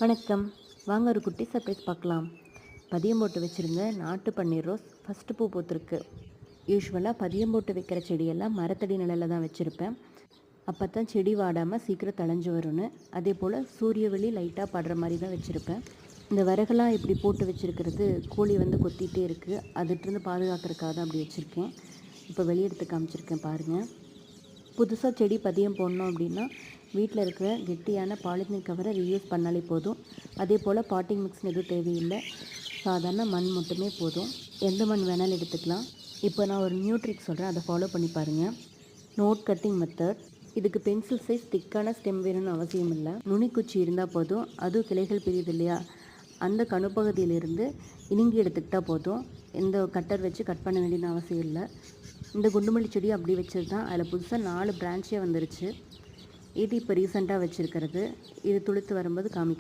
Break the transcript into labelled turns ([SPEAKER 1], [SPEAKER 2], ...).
[SPEAKER 1] வணக்கம். வாங்க ஒரு குட்டி சர்ப்ரைஸ் பார்க்கலாம். பதியம் போட்டு வச்சுருங்க நாட்டு பன்னீர் ரோஸ் ஃபஸ்ட்டு பூ பூத்திருக்கு. யூஸ்வலாக பதியம் போட்டு வைக்கிற செடியெல்லாம் மரத்தடி நிழலில் தான் வச்சுருப்பேன். அப்போ தான் செடி வாடாமல் சீக்கிரம் தழைஞ்சு வரும்னு. அதே போல் சூரிய வெளி லைட்டாக படுற மாதிரி தான் வச்சுருப்பேன். இந்த விறகெல்லாம் இப்படி போட்டு வச்சுருக்கிறது கோழி வந்து கொத்திகிட்டே இருக்குது. அதுகிட்டருந்து பாதுகாக்கிறதுக்காக தான் அப்படி வச்சுருக்கேன். இப்போ வெளியே எடுத்து காமிச்சிருக்கேன் பாருங்கள். புதுசாக செடி பதியம் போடணும் அப்படின்னா வீட்டில் இருக்கிற கெட்டியான பாலித்தீன் கவரை ரீயூஸ் பண்ணாலே போதும். அதே போல் பாட்டிங் மிக்ஸ்னு எதுவும் தேவையில்லை. சாதாரண மண் மட்டுமே போதும். எந்த மண் வேணாலும் எடுத்துக்கலாம். இப்போ நான் ஒரு நியூ ட்ரிக் சொல்கிறேன், அதை ஃபாலோ பண்ணி பாருங்கள். Note cutting method. இதுக்கு பென்சில் சைஸ் திக்கான ஸ்டெம் வேணும்னு அவசியம் இல்லை. நுனிக்குச்சி இருந்தால் போதும். அதுவும் கிளைகள் பிரியுது இல்லையா, அந்த கணுப்பகுதியிலிருந்து இணுங்கி எடுத்துக்கிட்டால் போதும். எந்த கட்டர் வச்சு கட் பண்ண வேண்டியது அவசியம் இல்லை. இந்த குண்டுமல்லி செடி அப்படி வச்சது தான். அதில் புதுசாக 4 பிரான்ச்சே வந்துருச்சு. இது இப்போ ரீசெண்டாக வச்சுருக்கிறது. இது துளுத்து வரும்போது காமிக்கிறேன்.